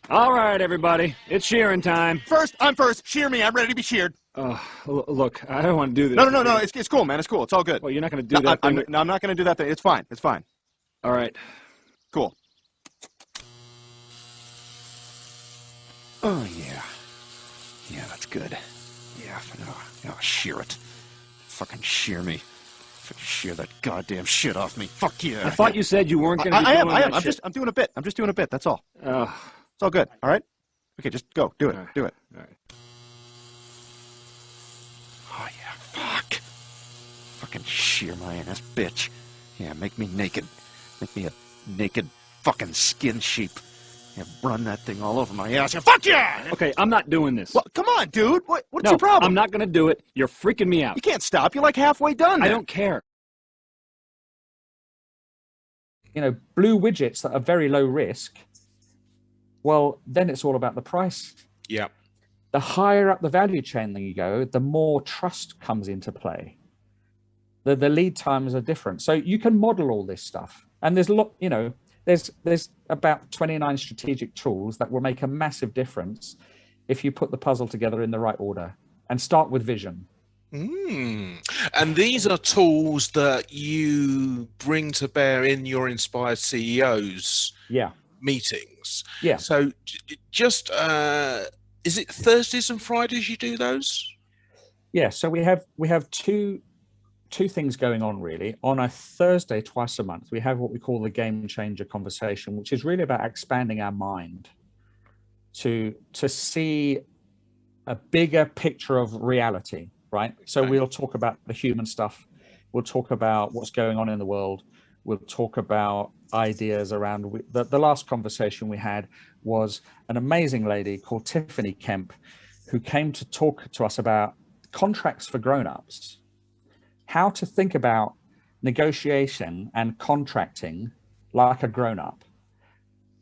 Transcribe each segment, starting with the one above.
All right, everybody. It's shearing time. I'm first. Shear me. I'm ready to be sheared. Look, I don't want to do this. No. It's cool, man. It's cool. It's all good. Well, you're not going to do that thing. No, I'm not going to do that thing. It's fine. It's fine. All right. Cool. Oh, yeah. Yeah, that's good. Yeah, no, shear it. Fucking shear me. Fucking shear that goddamn shit off me. Fuck yeah. I thought you said you weren't going to be doing that shit. I'm doing a bit. I'm just doing a bit. That's all. It's all good. All right? Okay, just go. Do it. Do it. All right. Oh, yeah, fuck. Fucking shear my ass, bitch. Yeah, make me naked. Make me a naked fucking skin sheep. Yeah, run that thing all over my ass. Yeah, fuck yeah! Okay, I'm not doing this. Well, come on, dude. What's your problem? I'm not going to do it. You're freaking me out. You can't stop. You're like halfway done. I don't care. You know, blue widgets that are very low risk, well, then it's all about the price. Yeah. The higher up the value chain that you go, the more trust comes into play. The lead times are different. So you can model all this stuff. And there's a lot, you know, there's about 29 strategic tools that will make a massive difference if you put the puzzle together in the right order and start with vision. And these are tools that you bring to bear in your Inspired CEOs meetings. Yeah. So just, is it Thursdays and Fridays you do those? Yeah. So we have two things going on really. On a Thursday, twice a month, we have what we call the game changer conversation, which is really about expanding our mind to see a bigger picture of reality, right? So we'll talk about the human stuff. We'll talk about what's going on in the world. We'll talk about ideas around the last conversation we had was an amazing lady called Tiffany Kemp, who came to talk to us about contracts for grown-ups. How to think about negotiation and contracting like a grown-up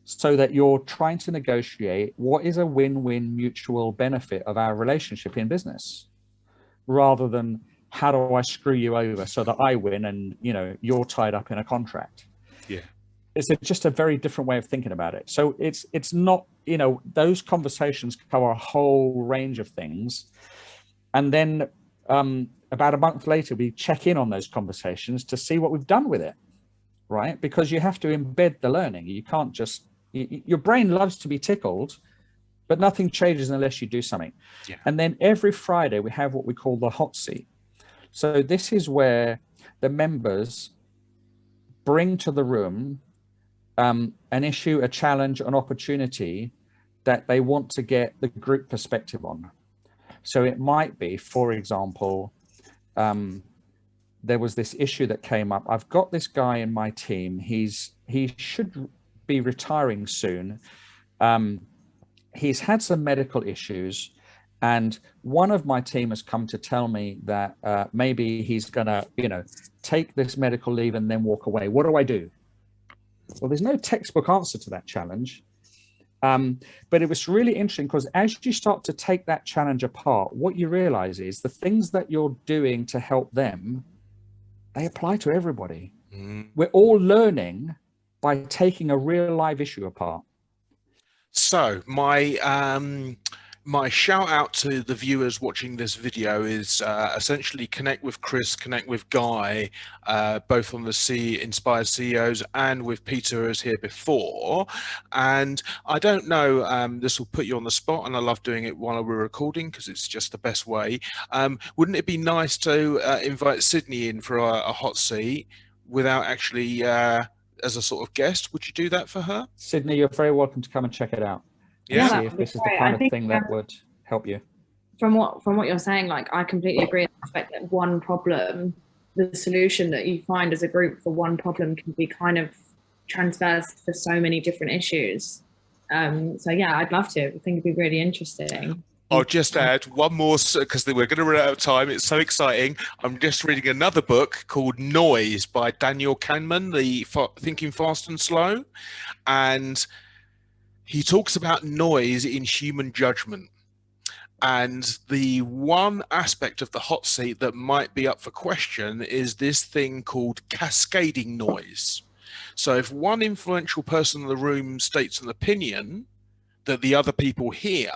so that you're trying to negotiate what is a win-win mutual benefit of our relationship in business, rather than how do I screw you over so that I win and, you know, you're tied up in a contract. Yeah. It's just a very different way of thinking about it. So it's not, you know, those conversations cover a whole range of things. And then about a month later, we check in on those conversations to see what we've done with it, right? Because you have to embed the learning. You can't just, your brain loves to be tickled, but nothing changes unless you do something. Yeah. And then every Friday, we have what we call the hot seat. So this is where the members bring to the room an issue, a challenge, an opportunity that they want to get the group perspective on. So it might be, for example, there was this issue that came up. I've got this guy in my team. He should be retiring soon. He's had some medical issues, and one of my team has come to tell me that maybe he's gonna, you know, take this medical leave and then walk away. What do I do? Well, there's no textbook answer to that challenge. But it was really interesting because as you start to take that challenge apart, what you realize is the things that you're doing to help them, they apply to everybody. We're all learning by taking a real live issue apart. So my shout out to the viewers watching this video is essentially connect with Chris, connect with Guy, both on the Inspired CEOs and with Peter as here before. And I don't know, this will put you on the spot, and I love doing it while we're recording because it's just the best way. Wouldn't it be nice to invite Sydney in for a hot seat without actually as a sort of guest? Would you do that for her? Sydney, you're very welcome to come and check it out. Yeah. See if this is the kind of thing that would help you. From what you're saying, like I completely agree in the aspect that one problem, the solution that you find as a group for one problem can be kind of transfers for so many different issues. So yeah, I'd love to. I think it'd be really interesting. I'll just add one more because we're going to run out of time. It's so exciting. I'm just reading another book called Noise by Daniel Kahneman, the Thinking Fast and Slow. And he talks about noise in human judgment. And the one aspect of the hot seat that might be up for question is this thing called cascading noise. So if one influential person in the room states an opinion, that the other people hear,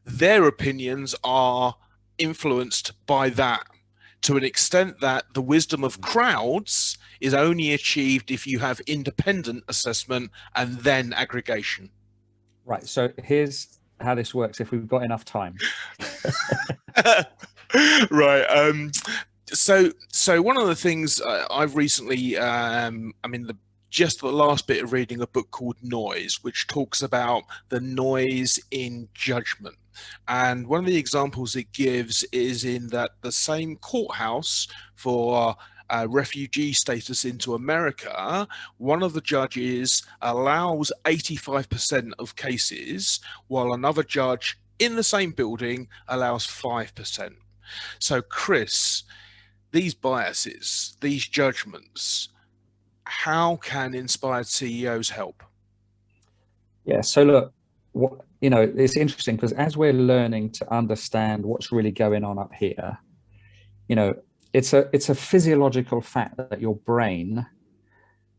their opinions are influenced by that, to an extent that the wisdom of crowds is only achieved if you have independent assessment and then aggregation. Right. So here's how this works if we've got enough time. Right. So one of the things I've recently, just the last bit of reading a book called Noise, which talks about the noise in judgment. And one of the examples it gives is in that the same courthouse for refugee status into America, one of the judges allows 85% of cases, while another judge in the same building allows 5%. So, Chris, these biases, these judgments, how can inspired CEOs help? Yeah. So look, it's interesting because as we're learning to understand what's really going on up here, it's a physiological fact that your brain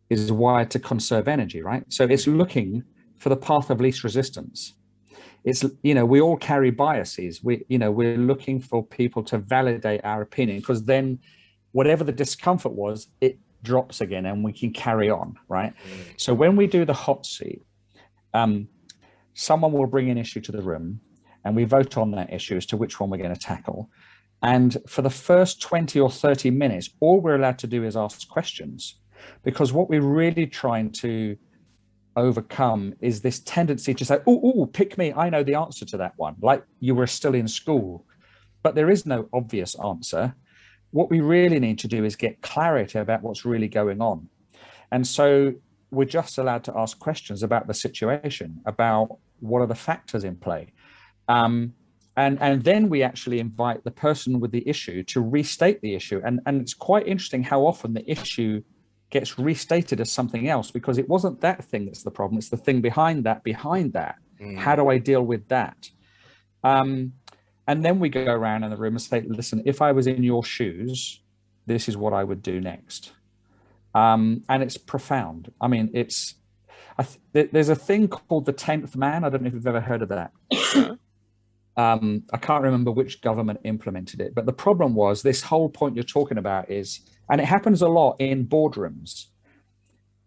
is wired to conserve energy, right? So it's looking for the path of least resistance. It's, we all carry biases. We're looking for people to validate our opinion, because then whatever the discomfort was, it drops again and we can carry on, right? So when we do the hot seat, someone will bring an issue to the room and we vote on that issue as to which one we're going to tackle. And for the first 20 or 30 minutes, all we're allowed to do is ask questions, because what we're really trying to overcome is this tendency to say, oh, pick me, I know the answer to that one, like you were still in school. But there is no obvious answer. What we really need to do is get clarity about what's really going on. And so we're just allowed to ask questions about the situation, about what are the factors in play. And then we actually invite the person with the issue to restate the issue. And it's quite interesting how often the issue gets restated as something else, because it wasn't that thing that's the problem. It's the thing behind that. How do I deal with that? And then we go around in the room and say, listen, if I was in your shoes, this is what I would do next. And it's profound. I mean, there's a thing called the 10th man. I don't know if you've ever heard of that. I can't remember which government implemented it, but the problem was this whole point you're talking about is, and it happens a lot in boardrooms.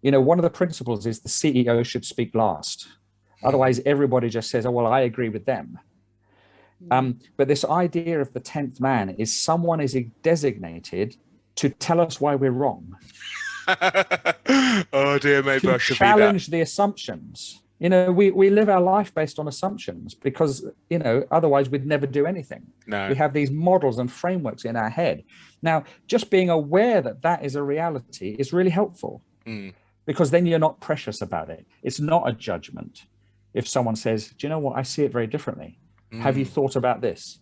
One of the principles is the CEO should speak last. Otherwise, everybody just says, oh, well, I agree with them. But this idea of the 10th man is someone is designated to tell us why we're wrong. Oh dear, maybe I should challenge the assumptions. We live our life based on assumptions because, otherwise we'd never do anything. No. We have these models and frameworks in our head. Now, just being aware that that is a reality is really helpful, because then you're not precious about it. It's not a judgment. If someone says, do you know what? I see it very differently. Have you thought about this?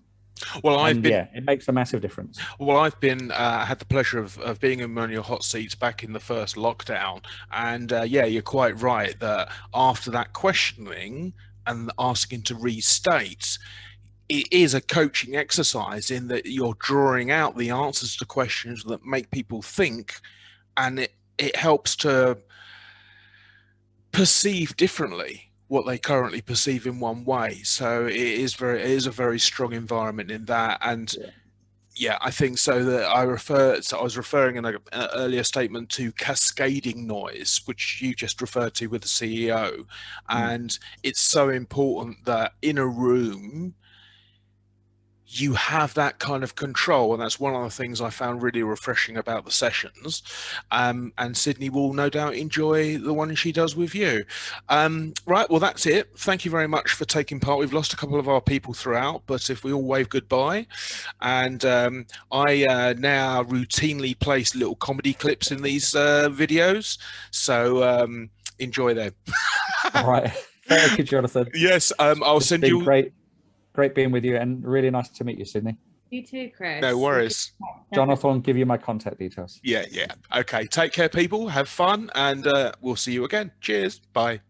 Well, it makes a massive difference. Well, I've been had the pleasure of being in one of your hot seats back in the first lockdown, and you're quite right that after that questioning and asking to restate, it is a coaching exercise in that you're drawing out the answers to questions that make people think, and it helps to perceive differently what they currently perceive in one way. So it is a very strong environment in that. And I think so. That I was referring in an earlier statement to cascading noise, which you just referred to with the CEO. And it's so important that in a room you have that kind of control, and that's one of the things I found really refreshing about the sessions. And Sydney will no doubt enjoy the one she does with you. Right, well, that's it. Thank you very much for taking part. We've lost a couple of our people throughout, but if we all wave goodbye. And I now routinely place little comedy clips in these videos, so enjoy them. All right. Thank you, Jonathan. Yes, I'll send you... Great being with you, and really nice to meet you, Sydney. You too, Chris. No worries. Jonathan will give you my contact details. Yeah. Okay. Take care, people. Have fun, and we'll see you again. Cheers. Bye.